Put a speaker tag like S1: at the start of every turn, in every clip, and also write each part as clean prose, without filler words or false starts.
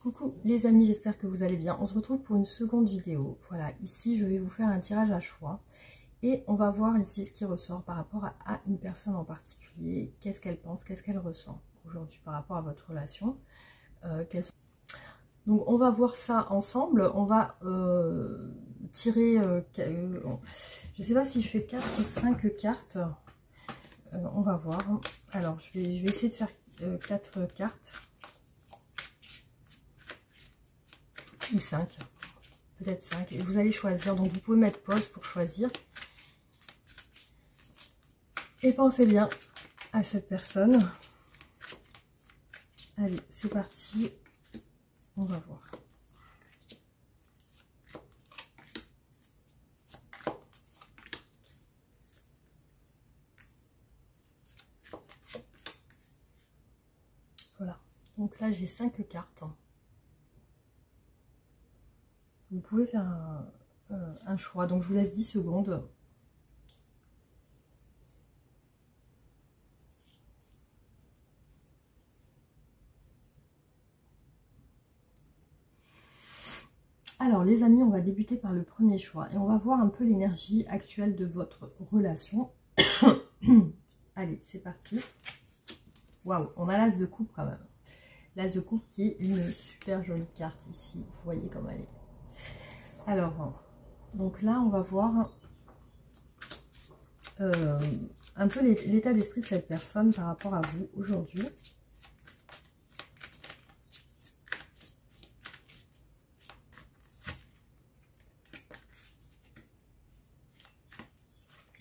S1: Coucou les amis, j'espère que vous allez bien. On se retrouve pour une seconde vidéo. Voilà, ici je vais vous faire un tirage à choix. Et on va voir ici ce qui ressort par rapport à une personne en particulier. Qu'est-ce qu'elle pense, qu'est-ce qu'elle ressent aujourd'hui par rapport à votre relation. Donc on va voir ça ensemble. On va tirer, je ne sais pas si je fais 4 ou 5 cartes. On va voir. Alors je vais essayer de faire 4 cartes. Ou 5, peut-être 5, et vous allez choisir, donc vous pouvez mettre pause pour choisir, et pensez bien à cette personne. Allez, c'est parti, on va voir. Voilà, donc là j'ai 5 cartes. Vous pouvez faire un choix, donc je vous laisse 10 secondes. Alors les amis, on va débuter par le premier choix et on va voir un peu l'énergie actuelle de votre relation. Allez, c'est parti. Waouh, on a l'as de coupe quand même. L'as de coupe qui est une super jolie carte ici, vous voyez comme elle est. Alors, donc là, on va voir un peu l'état d'esprit de cette personne par rapport à vous aujourd'hui.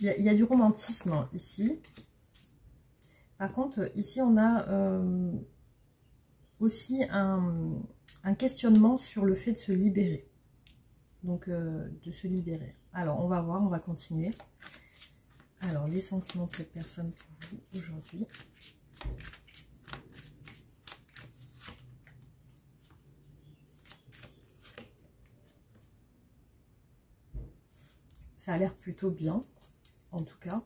S1: Il y a du romantisme ici. Par contre, ici, on a aussi un questionnement sur le fait de se libérer. Donc, de se libérer. Alors, on va voir, on va continuer. Alors, les sentiments de cette personne pour vous aujourd'hui. Ça a l'air plutôt bien, en tout cas.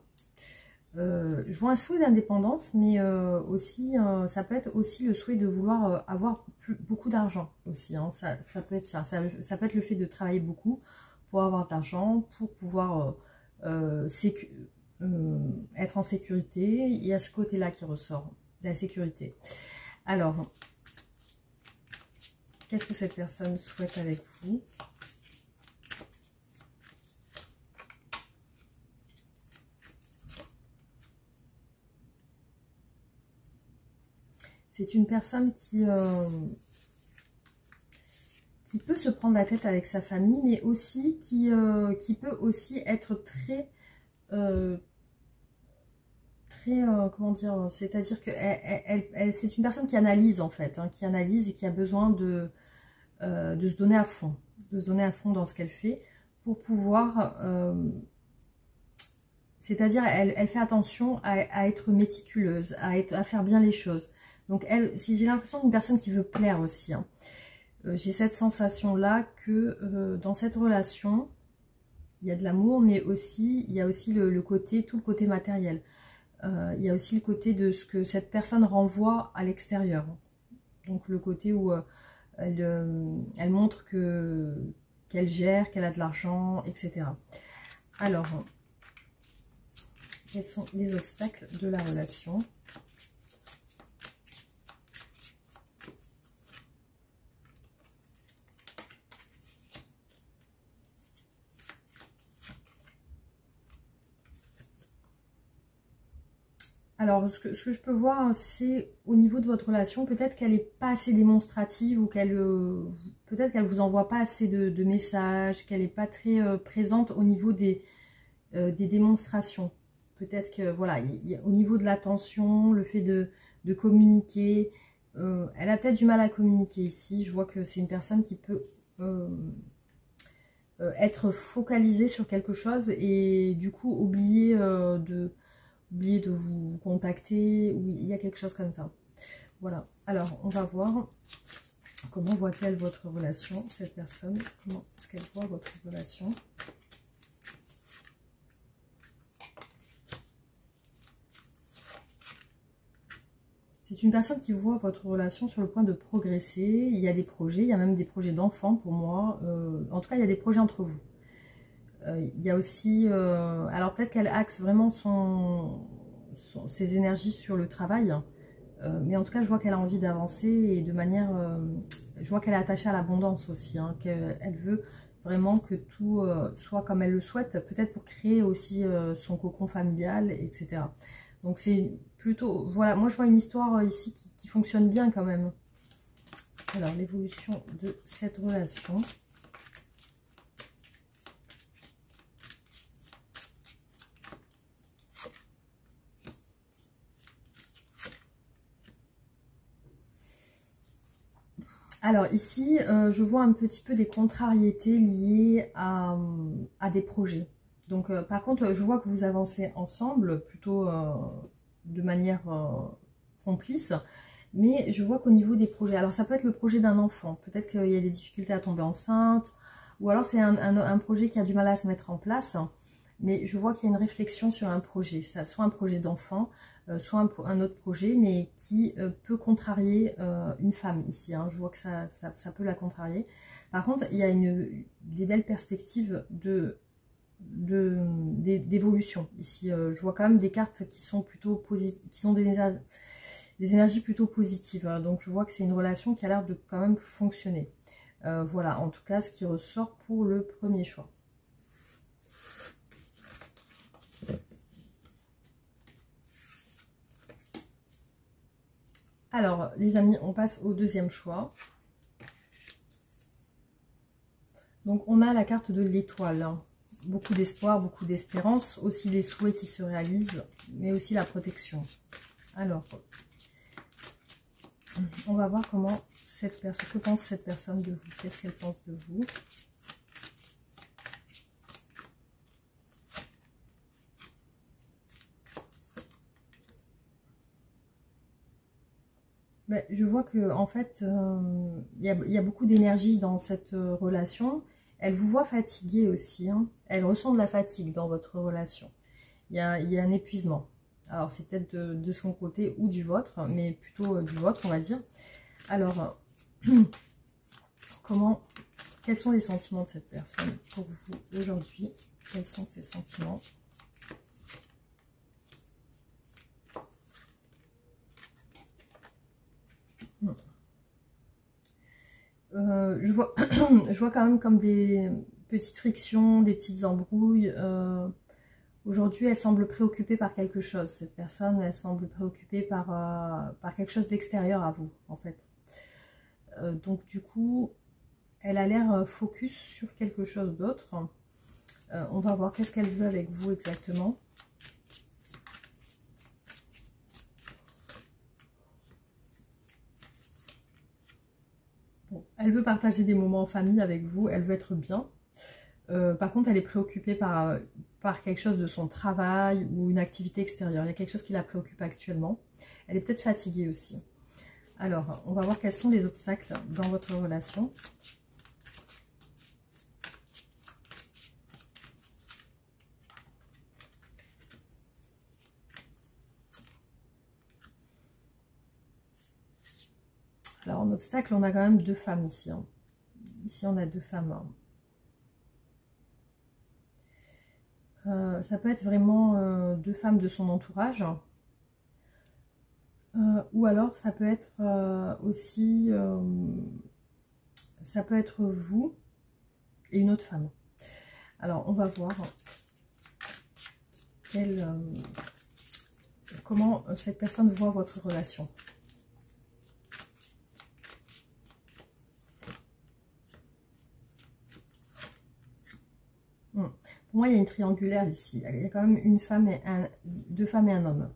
S1: Je vois un souhait d'indépendance, mais aussi, ça peut être aussi le souhait de vouloir avoir beaucoup d'argent aussi. Hein. Ça peut être ça. Ça peut être le fait de travailler beaucoup pour avoir d'argent, pour pouvoir être en sécurité. Il y a ce côté-là qui ressort, de la sécurité. Alors, qu'est-ce que cette personne souhaite avec vous ? C'est une personne qui peut se prendre la tête avec sa famille, mais aussi qui peut aussi être très comment dire, c'est-à-dire que c'est une personne qui analyse en fait, hein, qui analyse et qui a besoin de se donner à fond, dans ce qu'elle fait pour pouvoir, c'est-à-dire elle fait attention à être méticuleuse, à faire bien les choses. Donc si j'ai l'impression d'une personne qui veut plaire aussi, hein. J'ai cette sensation-là que dans cette relation, il y a de l'amour, mais aussi il y a aussi tout le côté matériel. Il y a aussi le côté de ce que cette personne renvoie à l'extérieur. Donc le côté où elle montre qu'elle gère, qu'elle a de l'argent, etc. Alors, quels sont les obstacles de la relation ? Alors, ce que je peux voir, c'est au niveau de votre relation, peut-être qu'elle n'est pas assez démonstrative ou peut-être qu'elle ne vous envoie pas assez de messages, qu'elle n'est pas très présente au niveau des démonstrations. Peut-être que, voilà, au niveau de l'attention, le fait de communiquer, elle a peut-être du mal à communiquer ici. Je vois que c'est une personne qui peut être focalisée sur quelque chose et du coup oublier de vous contacter, ou il y a quelque chose comme ça. Voilà, alors on va voir comment voit-elle votre relation, cette personne, comment est-ce qu'elle voit votre relation. C'est C'est une personne qui voit votre relation sur le point de progresser. Il y a des projets, il y a même des projets d'enfants pour moi. En tout cas, il y a des projets entre vous. Il y a aussi... alors peut-être qu'elle axe vraiment ses énergies sur le travail. Mais en tout cas, je vois qu'elle a envie d'avancer et de manière... je vois qu'elle est attachée à l'abondance aussi. Hein, qu'elle veut vraiment que tout soit comme elle le souhaite. Peut-être pour créer aussi son cocon familial, etc. Donc c'est plutôt... Voilà, moi je vois une histoire ici qui fonctionne bien quand même. Alors, l'évolution de cette relation. Alors ici, je vois un petit peu des contrariétés liées à des projets. Donc par contre, je vois que vous avancez ensemble, plutôt de manière complice. Mais je vois qu'au niveau des projets, alors ça peut être le projet d'un enfant, peut-être qu'il y a des difficultés à tomber enceinte, ou alors c'est un projet qui a du mal à se mettre en place, mais je vois qu'il y a une réflexion sur un projet, ça, soit un projet d'enfant, soit un autre projet, mais qui peut contrarier une femme ici, hein. Je vois que ça peut la contrarier. Par contre, il y a des belles perspectives d'évolution ici. Je vois quand même des cartes qui sont plutôt positives, qui sont des énergies plutôt positives, hein. Donc je vois que c'est une relation qui a l'air de quand même fonctionner. Voilà, en tout cas, ce qui ressort pour le premier choix. Alors, les amis, on passe au deuxième choix. Donc, on a la carte de l'étoile, hein. Beaucoup d'espoir, beaucoup d'espérance, aussi des souhaits qui se réalisent, mais aussi la protection. Alors, on va voir comment que pense cette personne de vous, qu'est-ce qu'elle pense de vous. Ben, je vois que en fait, il y a beaucoup d'énergie dans cette relation. Elle vous voit fatiguée aussi, hein. Elle ressent de la fatigue dans votre relation. Il y a un épuisement. Alors, c'est peut-être de son côté ou du vôtre, mais plutôt du vôtre, on va dire. Alors, quels sont les sentiments de cette personne pour vous aujourd'hui? Quels sont ses sentiments? Je vois, je vois quand même comme des petites frictions, des petites embrouilles. Aujourd'hui, elle semble préoccupée par quelque chose. Cette personne, elle semble préoccupée par quelque chose d'extérieur à vous, en fait. Donc, du coup, elle a l'air focus sur quelque chose d'autre. On va voir qu'est-ce qu'elle veut avec vous exactement. Bon, elle veut partager des moments en famille avec vous, elle veut être bien. Par contre, elle est préoccupée par quelque chose de son travail ou une activité extérieure. Il y a quelque chose qui la préoccupe actuellement. Elle est peut-être fatiguée aussi. Alors, on va voir quels sont les obstacles dans votre relation. Alors, en obstacle, on a quand même deux femmes ici, hein. Ici, on a deux femmes, hein. Ça peut être vraiment deux femmes de son entourage. Ou alors, ça peut être aussi... ça peut être vous et une autre femme. Alors, on va voir comment cette personne voit votre relation. Pour moi, il y a une triangulaire ici. Il y a quand même une femme et deux femmes et un homme.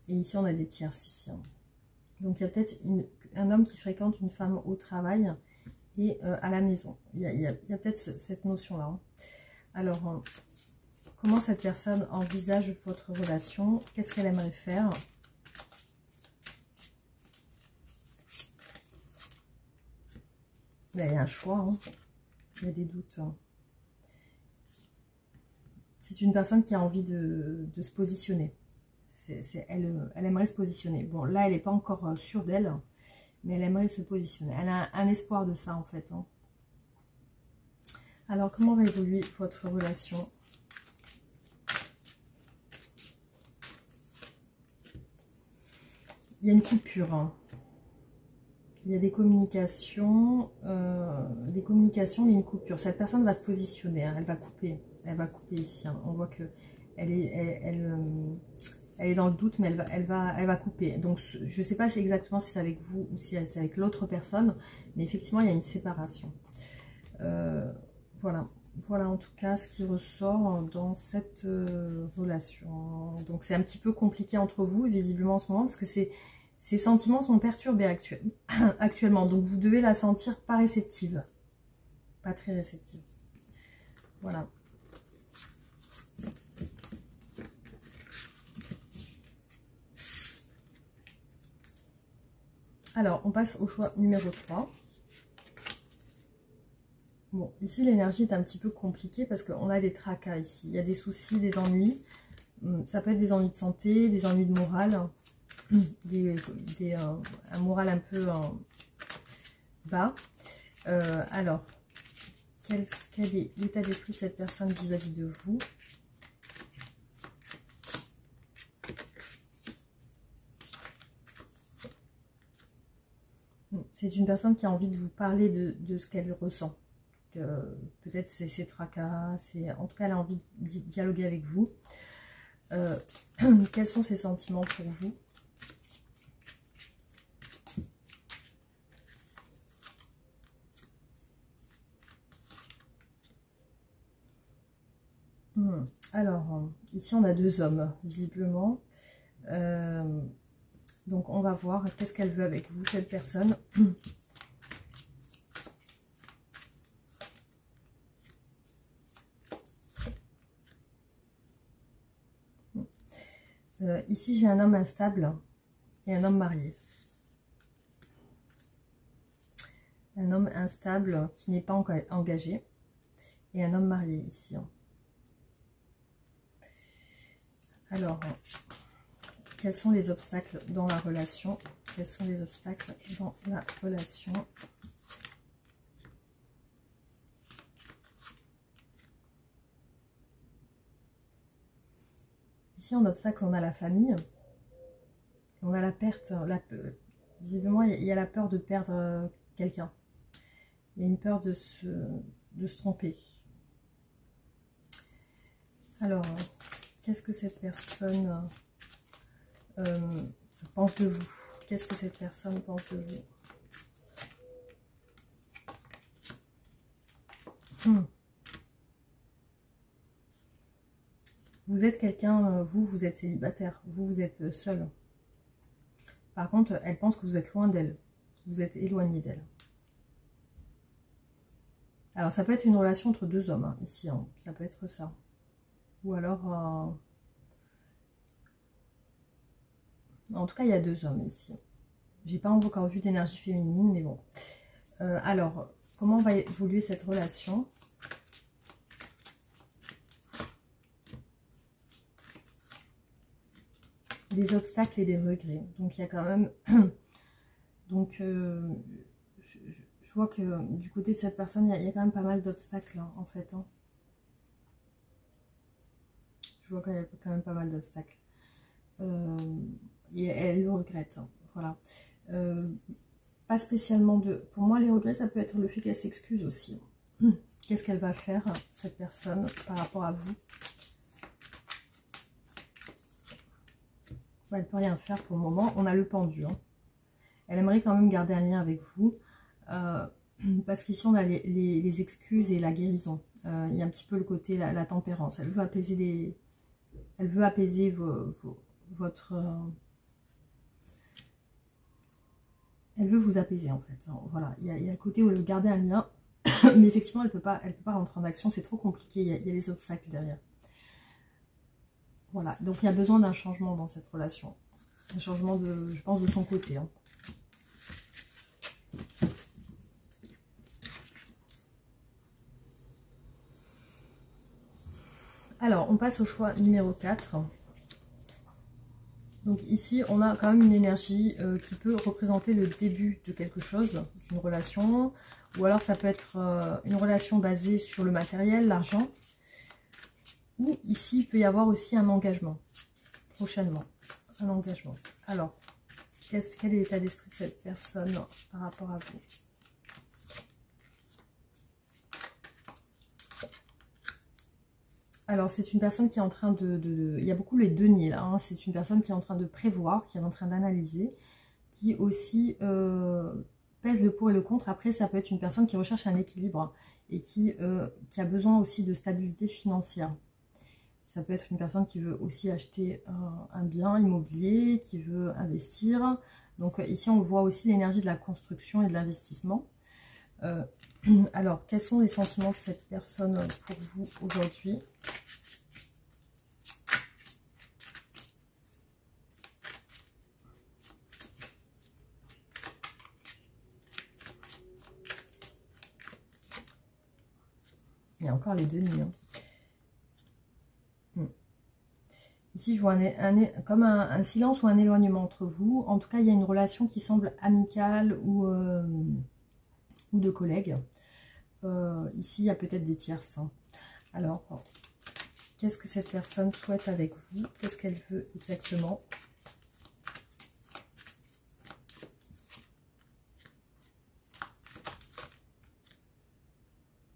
S1: Et ici, on a des tierces ici, hein. Donc, il y a peut-être un homme qui fréquente une femme au travail et à la maison. Il y a peut-être cette notion-là, hein. Alors, comment cette personne envisage votre relation? Qu'est-ce qu'elle aimerait faire? Ben, il y a un choix, hein. Il y a des doutes, hein. C'est une personne qui a envie de se positionner. Elle aimerait se positionner. Bon, là, elle n'est pas encore sûre d'elle, mais elle aimerait se positionner. Elle a un espoir de ça, en fait. Hein. Alors, comment va évoluer votre relation? Il y a une coupure. Hein. Il y a des communications, mais une coupure. Cette personne va se positionner, hein, elle va couper ici. Hein. On voit que elle est dans le doute, mais elle va couper. Donc, je ne sais pas exactement si c'est avec vous ou si c'est avec l'autre personne, mais effectivement, il y a une séparation. Voilà. Voilà en tout cas ce qui ressort dans cette relation. Donc, c'est un petit peu compliqué entre vous, visiblement, en ce moment, parce que ces sentiments sont perturbés actuellement. Donc, vous devez la sentir pas réceptive. Pas très réceptive. Voilà. Alors, on passe au choix numéro 3. Bon, ici, l'énergie est un petit peu compliquée parce qu'on a des tracas ici. Il y a des soucis, des ennuis. Ça peut être des ennuis de santé, des ennuis de morale. Un moral un peu bas. Alors, quel est l'état d'esprit de cette personne vis-à-vis de vous? C'est une personne qui a envie de vous parler de ce qu'elle ressent. Peut-être c'est ses tracas, en tout cas elle a envie de dialoguer avec vous. Quels sont ses sentiments pour vous? Alors, ici on a 2 hommes, visiblement. Donc on va voir qu'est-ce qu'elle veut avec vous, cette personne. Ici j'ai un homme instable et un homme marié. Un homme instable qui n'est pas engagé et un homme marié ici. Alors, quels sont les obstacles dans la relation? Quels sont les obstacles dans la relation? Ici, en obstacle, on a la famille. On a la perte. Visiblement, il y a la peur de perdre quelqu'un. Il y a une peur de se tromper. Alors, qu'est-ce que cette personne pense de vous? Qu'est-ce que cette personne pense de vous? Vous êtes quelqu'un, vous êtes célibataire, vous êtes seul. Par contre, elle pense que vous êtes loin d'elle, vous êtes éloigné d'elle. Alors, ça peut être une relation entre 2 hommes, hein, ici, hein. Ça peut être ça. Ou alors... En tout cas, il y a 2 hommes ici. J'ai pas encore vu d'énergie féminine, mais bon. Alors, comment va évoluer cette relation? Des obstacles et des regrets. Donc, il y a quand même... Donc, je vois que du côté de cette personne, il y a quand même pas mal d'obstacles, hein, en fait. Hein. Je vois qu'il y a quand même pas mal d'obstacles. Et elle le regrette. Hein, voilà. Pas spécialement de... Pour moi, les regrets, ça peut être le fait qu'elle s'excuse aussi. Qu'est-ce qu'elle va faire, cette personne, par rapport à vous? Elle ne peut rien faire pour le moment. On a le pendu. Hein. Elle aimerait quand même garder un lien avec vous. Parce qu'ici, on a les excuses et la guérison. Il y a un petit peu le côté, la tempérance. Elle veut apaiser votre... Elle veut vous apaiser, en fait. Alors, voilà. Il y a un côté où elle veut garder un lien. Mais effectivement, elle peut pas rentrer en action. C'est trop compliqué. Il y a les obstacles derrière. Voilà. Donc, il y a besoin d'un changement dans cette relation. Un changement, je pense, de son côté. Hein. Alors, on passe au choix numéro 4. Donc ici, on a quand même une énergie qui peut représenter le début de quelque chose, d'une relation. Ou alors ça peut être une relation basée sur le matériel, l'argent. Ou ici, il peut y avoir aussi un engagement, prochainement. Un engagement. Alors, quel est l'état d'esprit de cette personne par rapport à vous? Alors, c'est une personne qui est en train il y a beaucoup les deniers là. Hein. C'est une personne qui est en train de prévoir, qui est en train d'analyser, qui aussi pèse le pour et le contre. Après, ça peut être une personne qui recherche un équilibre et qui a besoin aussi de stabilité financière. Ça peut être une personne qui veut aussi acheter un bien immobilier, qui veut investir. Donc ici, on voit aussi l'énergie de la construction et de l'investissement. Alors, quels sont les sentiments de cette personne pour vous aujourd'hui? Il y a encore les deniers. Hein. Ici, je vois comme un silence ou un éloignement entre vous. En tout cas, il y a une relation qui semble amicale ou de collègues. Ici, il y a peut-être des tierces. Hein. Alors, qu'est-ce que cette personne souhaite avec vous? Qu'est-ce qu'elle veut exactement?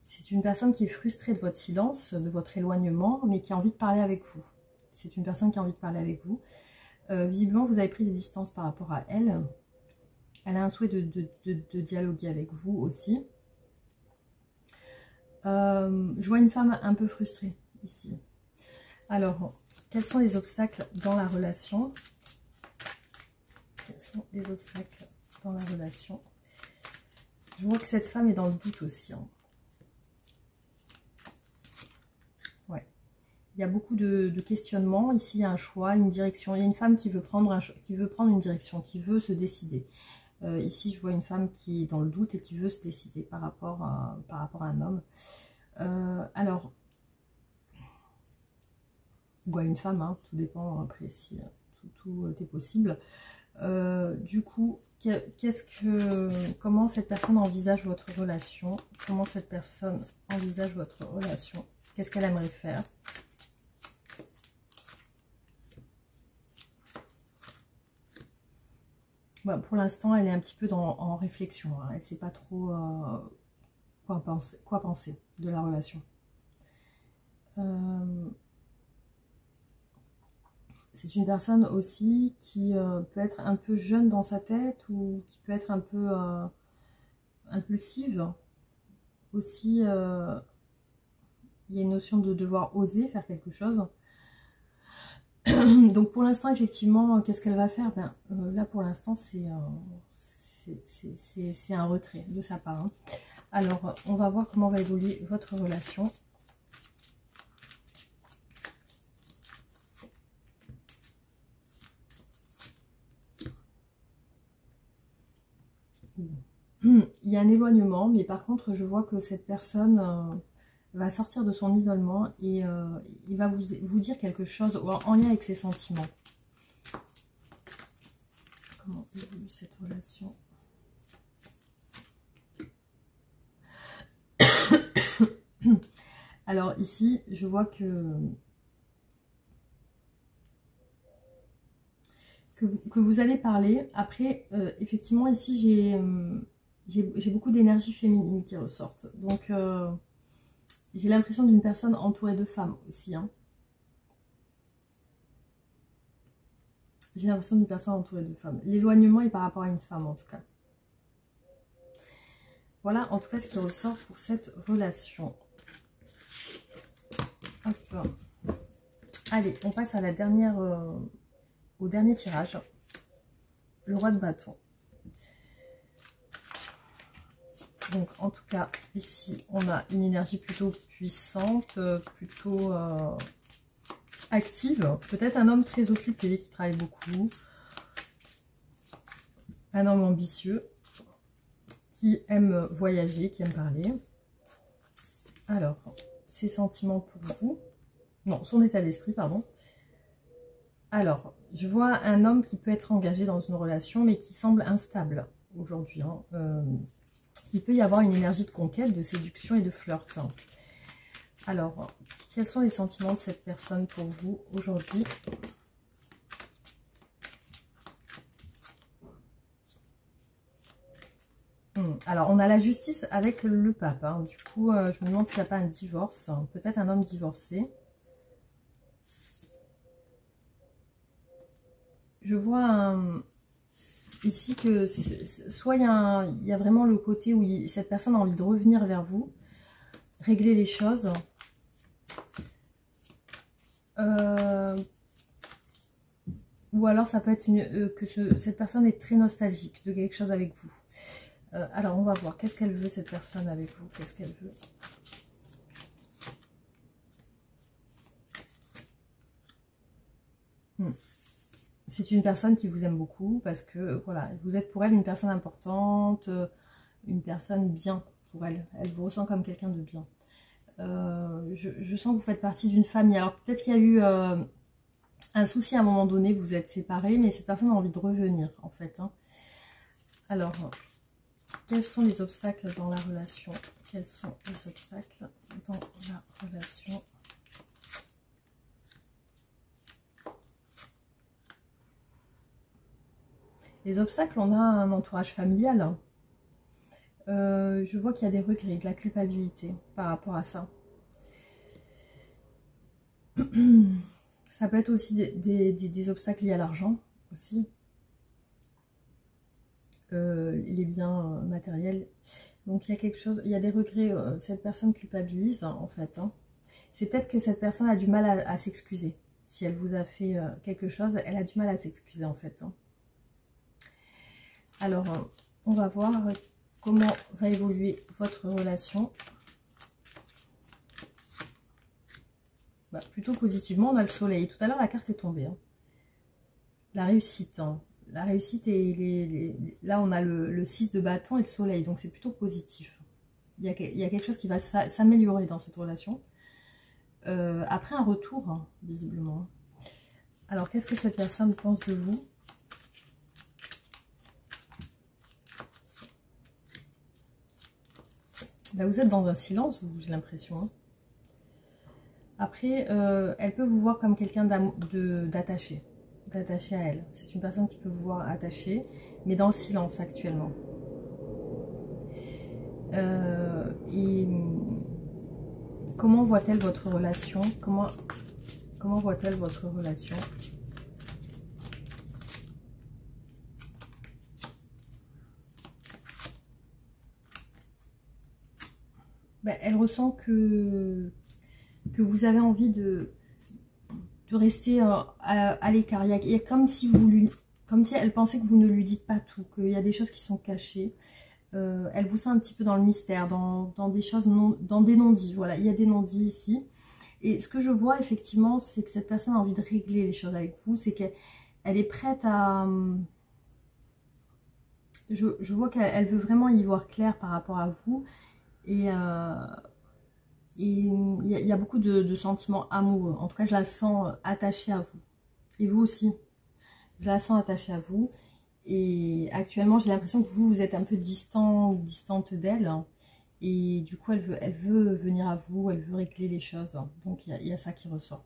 S1: C'est une personne qui est frustrée de votre silence, de votre éloignement, mais qui a envie de parler avec vous. C'est une personne qui a envie de parler avec vous. Visiblement, vous avez pris des distances par rapport à elle. Elle a un souhait de dialoguer avec vous aussi. Je vois une femme un peu frustrée ici. Alors, quels sont les obstacles dans la relation? Quels sont les obstacles dans la relation? Je vois que cette femme est dans le doute aussi. Hein. Ouais. Il y a beaucoup de questionnements. Ici, il y a un choix, une direction. Il y a une femme qui veut prendre une direction, qui veut se décider. Ici, je vois une femme qui est dans le doute et qui veut se décider par rapport à un homme. Alors, ou à une femme, hein, tout dépend après si tout est possible. Du coup, comment cette personne envisage votre relation? Comment cette personne envisage votre relation? Qu'est-ce qu'elle aimerait faire? Bon, pour l'instant, elle est un petit peu en réflexion. Hein. Elle ne sait pas trop quoi penser de la relation. C'est une personne aussi qui peut être un peu jeune dans sa tête ou qui peut être un peu impulsive. Aussi, il y a une notion de devoir oser faire quelque chose. Donc pour l'instant, effectivement, qu'est-ce qu'elle va faire? Là, pour l'instant, c'est un retrait de sa part. Hein. Alors, on va voir comment va évoluer votre relation. Il y a un éloignement, mais par contre, je vois que cette personne va sortir de son isolement et il va vous dire quelque chose en lien avec ses sentiments. Comment évolue cette relation? Alors ici, je vois que vous allez parler. Après, effectivement, ici, j'ai beaucoup d'énergie féminine qui ressortent. Donc, j'ai l'impression d'une personne entourée de femmes aussi. Hein. J'ai l'impression d'une personne entourée de femmes. L'éloignement est par rapport à une femme, en tout cas. Voilà, en tout cas, ce qui ressort pour cette relation. Hop. Allez, on passe à la dernière, au dernier tirage. Le roi de bâton. Donc, en tout cas, ici, on a une énergie plutôt puissante, plutôt active. Peut-être un homme très occupé, qui travaille beaucoup. Un homme ambitieux, qui aime voyager, qui aime parler. Alors, ses sentiments pour vous. Non, son état d'esprit, pardon. Alors, je vois un homme qui peut être engagé dans une relation, mais qui semble instable aujourd'hui. Hein. Il peut y avoir une énergie de conquête, de séduction et de flirt. Hein. Alors, quels sont les sentiments de cette personne pour vous aujourd'hui? Alors, on a la justice avec le pape. Hein. Du coup, je me demande s'il n'y a pas un divorce. Hein. Peut-être un homme divorcé. Je vois ici que soit il y a vraiment le côté où cette personne a envie de revenir vers vous, régler les choses. Ou alors ça peut être que cette personne est très nostalgique de quelque chose avec vous. Alors on va voir, qu'est-ce qu'elle veut cette personne avec vous? Qu'est-ce qu'elle veut? C'est une personne qui vous aime beaucoup parce que voilà, vous êtes pour elle une personne importante, une personne bien pour elle. Elle vous ressent comme quelqu'un de bien. Je sens que vous faites partie d'une famille. Alors peut-être qu'il y a eu un souci à un moment donné, vous êtes séparés, mais cette personne a envie de revenir en fait. Hein. Alors, quels sont les obstacles dans la relation? Quels sont les obstacles dans la relation? Les obstacles, on a un entourage familial. Hein. Je vois qu'il y a des regrets, de la culpabilité par rapport à ça. Ça peut être aussi des obstacles liés à l'argent aussi. Les biens matériels. Donc il y a quelque chose, il y a des regrets. Cette personne culpabilise en fait. Hein. C'est peut-être que cette personne a du mal à s'excuser. Si elle vous a fait quelque chose, elle a du mal à s'excuser en fait. Hein. Alors, on va voir comment va évoluer votre relation. Bah, plutôt positivement, on a le soleil. Tout à l'heure, la carte est tombée. Hein. La réussite. Hein. La réussite, et là, on a le 6 de bâton et le soleil. Donc, c'est plutôt positif. Il y a quelque chose qui va s'améliorer dans cette relation. Après un retour, hein, visiblement. Alors, qu'est-ce que cette personne pense de vous? Bah, vous êtes dans un silence, j'ai l'impression. Hein. Après, elle peut vous voir comme quelqu'un d'attaché à elle. C'est une personne qui peut vous voir attaché, mais dans le silence actuellement. Et comment voit-elle votre relation? Comment voit-elle votre relation? Ben, elle ressent que vous avez envie de rester à l'écart. Il y a comme si elle pensait que vous ne lui dites pas tout, qu'il y a des choses qui sont cachées. Elle vous sent un petit peu dans le mystère, dans des choses, dans des non-dits. Voilà, il y a des non-dits ici. Et ce que je vois effectivement, c'est que cette personne a envie de régler les choses avec vous. C'est qu'elle est prête à... Je vois qu'elle veut vraiment y voir clair par rapport à vous. Et il y a beaucoup de sentiments amoureux. En tout cas, je la sens attachée à vous. Et vous aussi. Je la sens attachée à vous. Et actuellement, j'ai l'impression que vous êtes un peu distant ou distante d'elle. Hein. Et du coup, elle veut venir à vous, elle veut régler les choses. Donc, il y a ça qui ressort.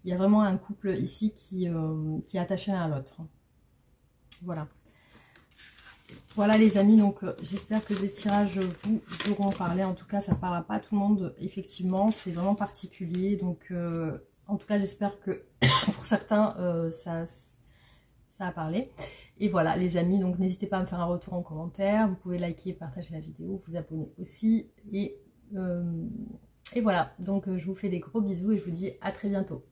S1: Il y a vraiment un couple ici qui est attaché l'un à l'autre. Voilà. Voilà les amis, donc j'espère que ces tirages vous auront parlé. En tout cas, ça ne parlera pas à tout le monde, effectivement. C'est vraiment particulier. Donc, en tout cas, j'espère que pour certains, ça a parlé. Et voilà les amis, donc n'hésitez pas à me faire un retour en commentaire. Vous pouvez liker, partager la vidéo, vous abonner aussi. Et voilà, donc je vous fais des gros bisous et je vous dis à très bientôt.